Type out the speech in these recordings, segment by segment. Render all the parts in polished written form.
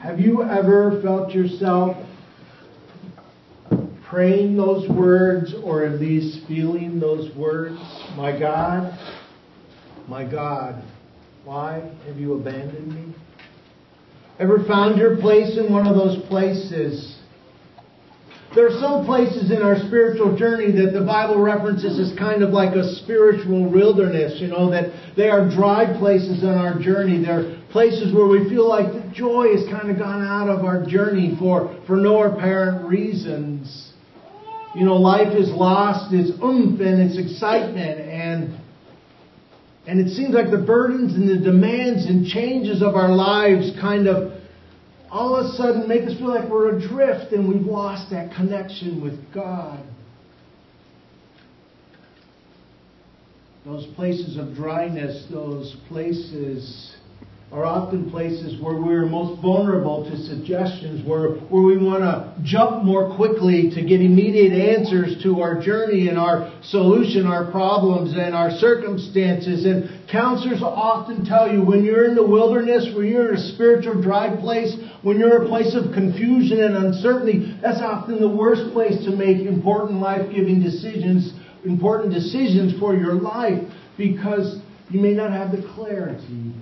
Have you ever felt yourself praying those words, or at least feeling those words? My God, why have you abandoned me? Ever found your place in one of those places? There are some places in our spiritual journey that the Bible references as kind of like a spiritual wilderness, that they are dry places on our journey. They're places where we feel like the joy has kind of gone out of our journey for no apparent reasons. Life has lost its oomph and its excitement, and it seems like the burdens and the demands and changes of our lives kind of all of a sudden make us feel like we're adrift and we've lost that connection with God. Those places of dryness, those places are often places where we're most vulnerable to suggestions, where we want to jump more quickly to get immediate answers to our journey and our solution, our problems and our circumstances. And counselors often tell you when you're in the wilderness, when you're in a spiritual dry place, when you're in a place of confusion and uncertainty, that's often the worst place to make important life-giving decisions, important decisions for your life, because you may not have the clarity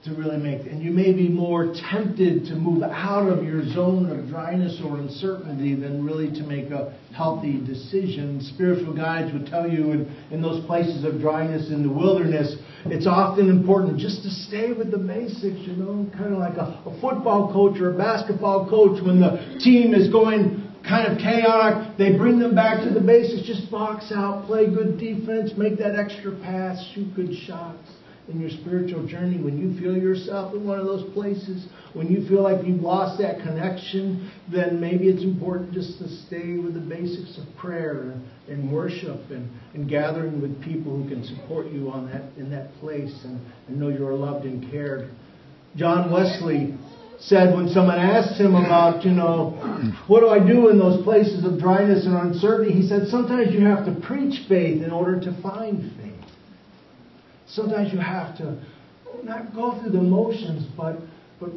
to really make it. And you may be more tempted to move out of your zone of dryness or uncertainty than really to make a healthy decision. Spiritual guides would tell you in those places of dryness in the wilderness, it's often important just to stay with the basics, kind of like a football coach or a basketball coach. When the team is going kind of chaotic, they bring them back to the basics. Just box out, play good defense, make that extra pass, shoot good shots. In your spiritual journey, when you feel yourself in one of those places, when you feel like you've lost that connection, then maybe it's important just to stay with the basics of prayer and worship and gathering with people who can support you in that place and know you're loved and cared. John Wesley said when someone asked him about, what do I do in those places of dryness and uncertainty? He said, sometimes you have to preach faith in order to find faith. Sometimes you have to not go through the motions, but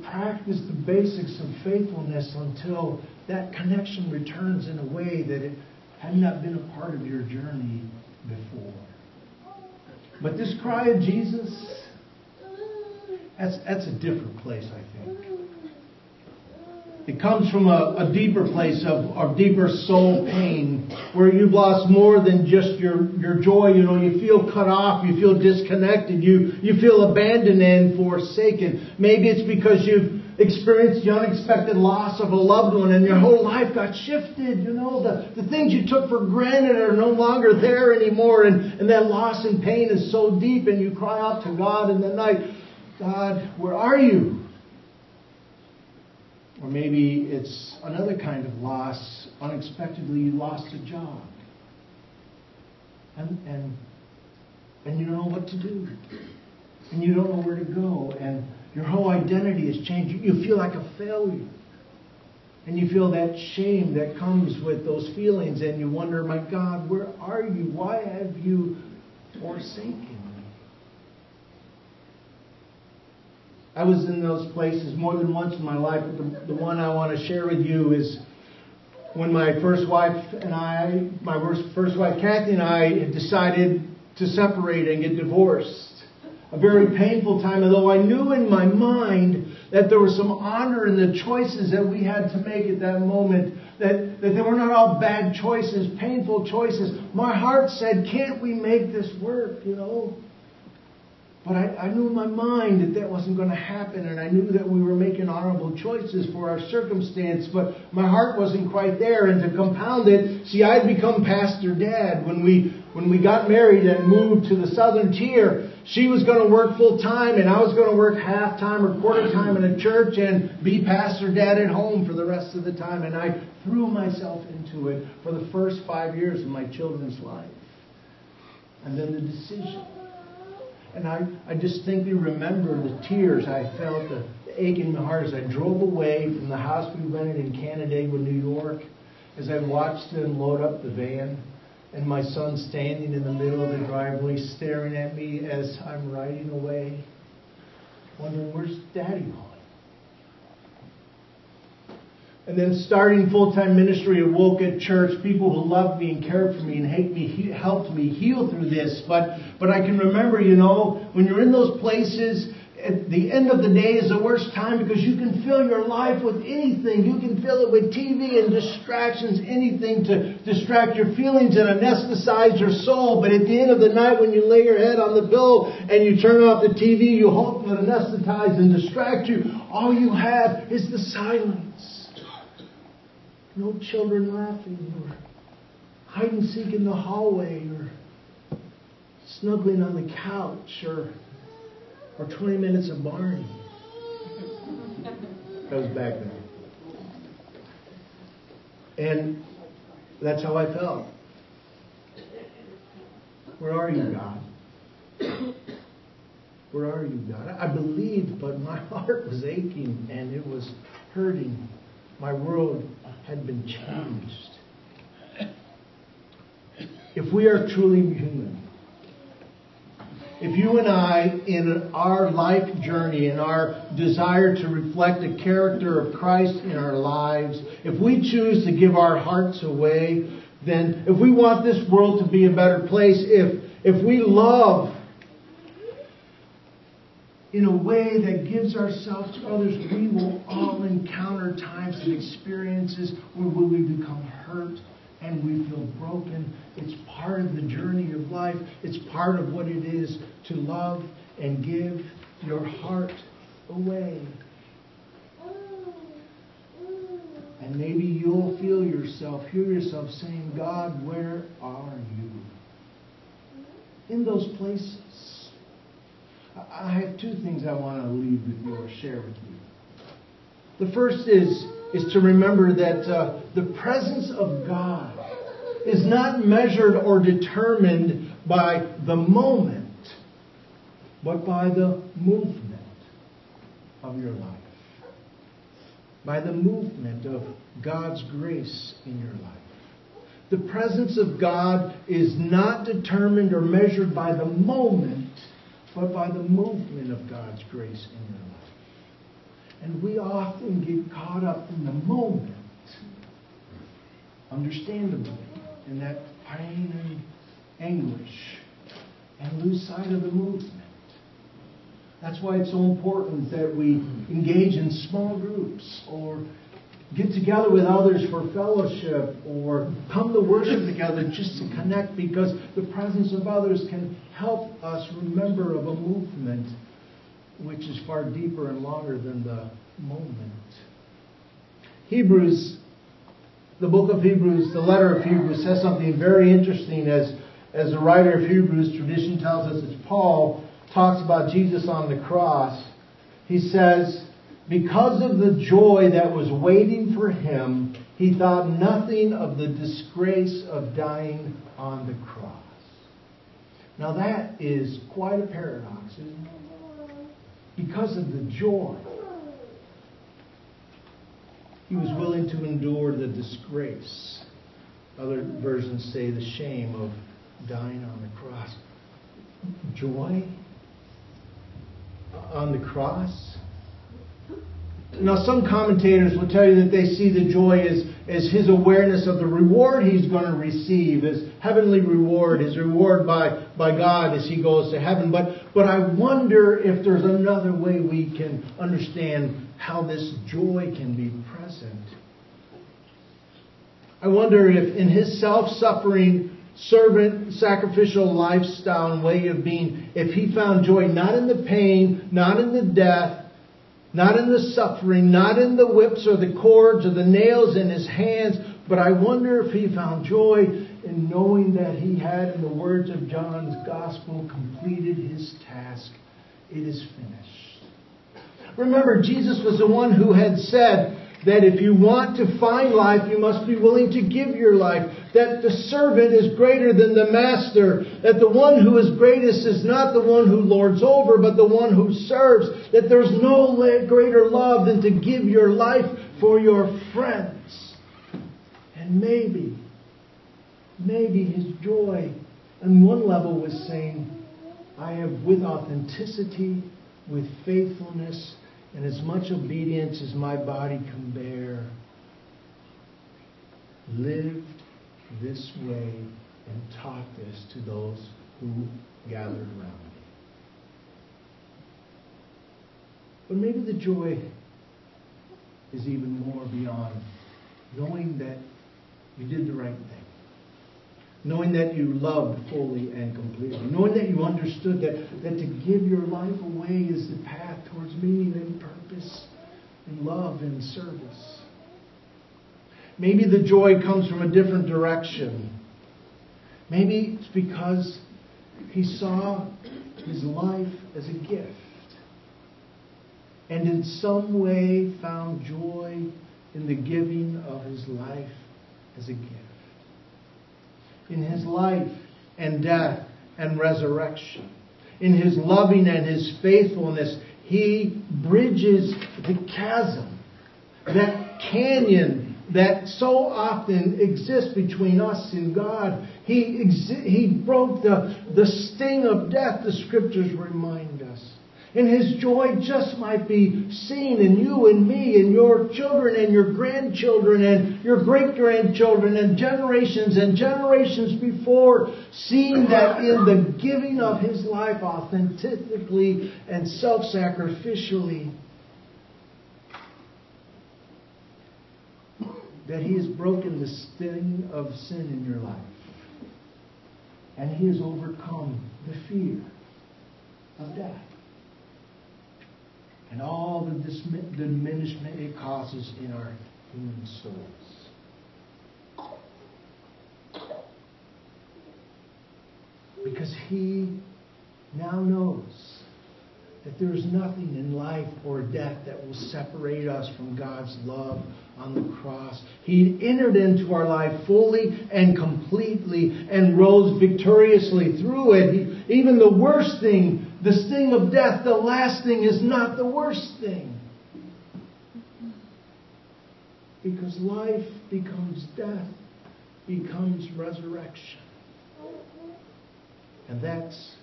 practice the basics of faithfulness until that connection returns in a way that it had not been a part of your journey before. But this cry of Jesus, that's a different place, I think. It comes from a deeper place of deeper soul pain, where you've lost more than just your joy. You feel cut off, you feel disconnected, you feel abandoned and forsaken. Maybe it's because you've experienced the unexpected loss of a loved one and your whole life got shifted. The things you took for granted are no longer there anymore, and that loss and pain is so deep, and you cry out to God in the night, God, where are you? Or maybe it's another kind of loss. Unexpectedly, you lost a job. And you don't know what to do. And you don't know where to go. And your whole identity has changed. You feel like a failure. And you feel that shame that comes with those feelings. And you wonder, my God, where are you? Why have you forsaken me? I was in those places more than once in my life, but the one I want to share with you is when my first wife Kathy and I had decided to separate and get divorced. A very painful time, although I knew in my mind that there was some honor in the choices that we had to make at that moment, that they were not all bad choices, painful choices. My heart said, can't we make this work, But I knew in my mind that wasn't going to happen, and I knew that we were making honorable choices for our circumstance, but my heart wasn't quite there. And to compound it, see, I had become Pastor Dad. When we got married and moved to the Southern Tier, she was going to work full time, and I was going to work half time or quarter time in a church and be Pastor Dad at home for the rest of the time. And I threw myself into it for the first 5 years of my children's life. And then the decision. And I distinctly remember the tears I felt, the ache in my heart as I drove away from the house we rented in Canandaigua, New York, as I watched them load up the van, and my son standing in the middle of the driveway staring at me as I'm riding away, wondering, where's Daddy going? And then starting full-time ministry at Woke at Church, people who loved me and cared for me and helped me heal through this. But I can remember, when you're in those places, at the end of the day is the worst time because you can fill your life with anything. You can fill it with TV and distractions, anything to distract your feelings and anesthetize your soul. But at the end of the night when you lay your head on the pillow and you turn off the TV, you hope to anesthetize and distract you. All you have is the silence. No children laughing or hide and seek in the hallway or snuggling on the couch or 20 minutes of Barney. That was back then. And that's how I felt. Where are you, God? Where are you, God? I believed, but my heart was aching and it was hurting. My world had been changed. If we are truly human, if you and I, in our life journey, in our desire to reflect the character of Christ in our lives, if we choose to give our hearts away, then if we want this world to be a better place, if we love in a way that gives ourselves to others, we will all encounter times and experiences where we become hurt and we feel broken. It's part of the journey of life. It's part of what it is to love and give your heart away. And maybe you'll hear yourself saying, God, where are you? In those places. I have two things I want to leave with you or share with you. The first is to remember that the presence of God is not measured or determined by the moment, but by the movement of your life. By the movement of God's grace in your life. The presence of God is not determined or measured by the moment, but by the movement of God's grace in your life. And we often get caught up in the moment, understandably, in that pain and anguish, and lose sight of the movement. That's why it's so important that we engage in small groups or get together with others for fellowship or come to worship together just to connect, because the presence of others can help us remember of a movement which is far deeper and longer than the moment. Hebrews, the book of Hebrews, the letter of Hebrews says something very interesting as the writer of Hebrews, tradition tells us, it's Paul, talks about Jesus on the cross. He says, because of the joy that was waiting for him, he thought nothing of the disgrace of dying on the cross. Now that is quite a paradox, isn't it? Because of the joy, he was willing to endure the disgrace. Other versions say the shame of dying on the cross. Joy on the cross? Now, some commentators will tell you that they see the joy as his awareness of the reward he's going to receive, his heavenly reward, his reward by God as he goes to heaven. But I wonder if there's another way we can understand how this joy can be present. I wonder if in his self-suffering, servant, sacrificial lifestyle and way of being, if he found joy not in the pain, not in the death, not in the suffering, not in the whips or the cords or the nails in his hands, but I wonder if he found joy in knowing that he had, in the words of John's Gospel, completed his task. It is finished. Remember, Jesus was the one who had said that if you want to find life, you must be willing to give your life. That the servant is greater than the master. That the one who is greatest is not the one who lords over, but the one who serves. That there's no greater love than to give your life for your friends. And maybe his joy on one level was saying, I have with authenticity, with faithfulness, and as much obedience as my body can bear, lived this way and taught this to those who gathered around me. But maybe the joy is even more beyond knowing that you did the right thing. Knowing that you loved fully and completely. Knowing that you understood that to give your life away is the path towards meaning and purpose and love and service. Maybe the joy comes from a different direction. Maybe it's because he saw his life as a gift. And in some way found joy in the giving of his life as a gift. In his life and death and resurrection. In his loving and his faithfulness, he bridges the chasm, that canyon that so often exists between us and God. He broke the sting of death, the Scriptures remind us. And his joy just might be seen in you and me and your children and your grandchildren and your great-grandchildren and generations before, seeing that in the giving of his life authentically and self-sacrificially, that he has broken the sting of sin in your life. And he has overcome the fear of death. And all the diminishment it causes in our human souls. Because he now knows that there is nothing in life or death that will separate us from God's love on the cross. He entered into our life fully and completely and rose victoriously through it. Even the worst thing, the sting of death, the last thing is not the worst thing. Because life becomes death, becomes resurrection. And that's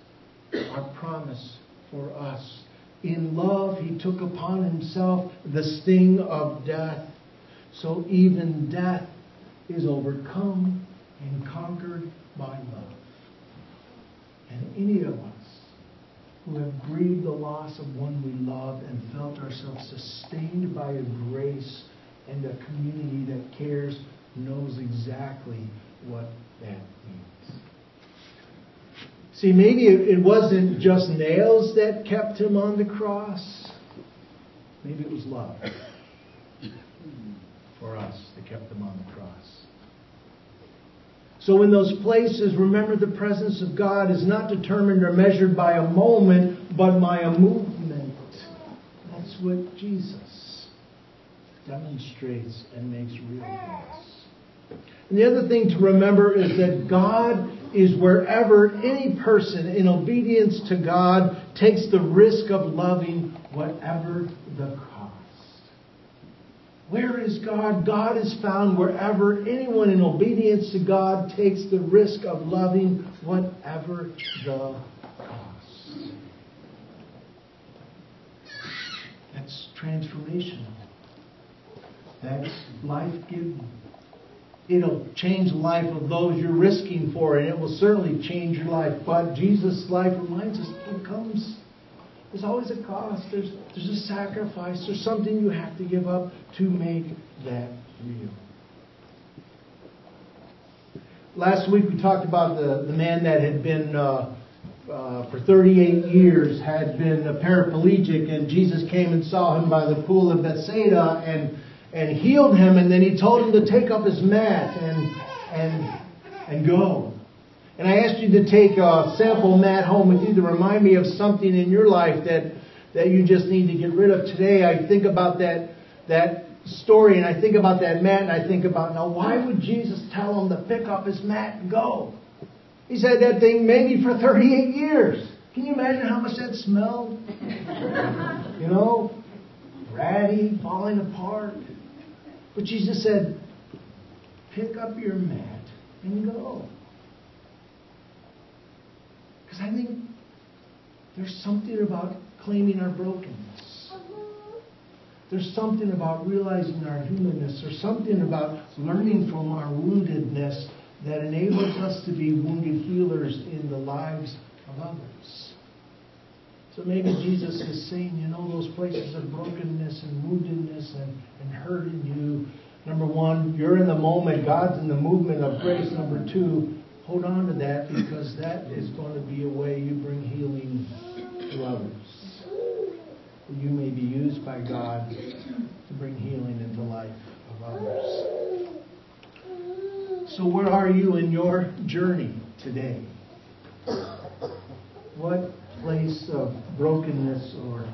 our promise for us. In love, he took upon himself the sting of death. So even death is overcome and conquered by love. And any of us who have grieved the loss of one we love and felt ourselves sustained by a grace and a community that cares knows exactly what that means. See, maybe it wasn't just nails that kept him on the cross. Maybe it was love for us that kept him on the cross. So in those places, remember the presence of God is not determined or measured by a moment, but by a movement. That's what Jesus demonstrates and makes real for us. And the other thing to remember is that God is wherever any person in obedience to God takes the risk of loving whatever the cost. Where is God? God is found wherever anyone in obedience to God takes the risk of loving whatever the cost. That's transformational. That's life-giving. It'll change the life of those you're risking for, and it will certainly change your life. But Jesus' life reminds us there's always a cost. There's a sacrifice. There's something you have to give up to make that real. Last week we talked about the man that had been, for 38 years, had been a paraplegic, and Jesus came and saw him by the pool of Bethsaida and healed him, and then he told him to take up his mat and go. And I asked you to take a sample mat home with you to remind me of something in your life that you just need to get rid of. Today I think about that story, and I think about that mat, and I think about, now why would Jesus tell him to pick up his mat and go? He's had that thing maybe for 38 years. Can you imagine how much that smelled? You know, ratty, falling apart. But Jesus said, pick up your mat and go. Because I think there's something about claiming our brokenness. There's something about realizing our humanness. There's something about learning from our woundedness that enables us to be wounded healers in the lives of others. So maybe Jesus is saying, those places of brokenness and woundedness and hurt in you. Number one, you're in the moment. God's in the movement of grace. Number two, hold on to that, because that is going to be a way you bring healing to others. You may be used by God to bring healing into the life of others. So where are you in your journey today? What place of brokenness or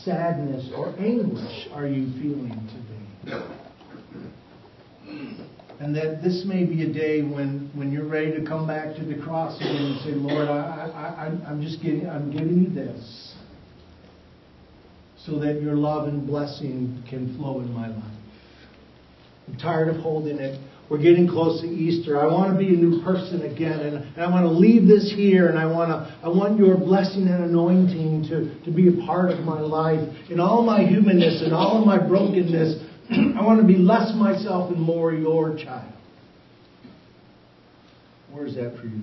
sadness or anguish are you feeling today? And that this may be a day when you're ready to come back to the cross again and say, Lord, I'm giving you this, so that your love and blessing can flow in my life. I'm tired of holding it. We're getting close to Easter. I want to be a new person again, and I want to leave this here, and I want your blessing and anointing to be a part of my life. In all my humanness and all of my brokenness, I want to be less myself and more your child. Where's that for you?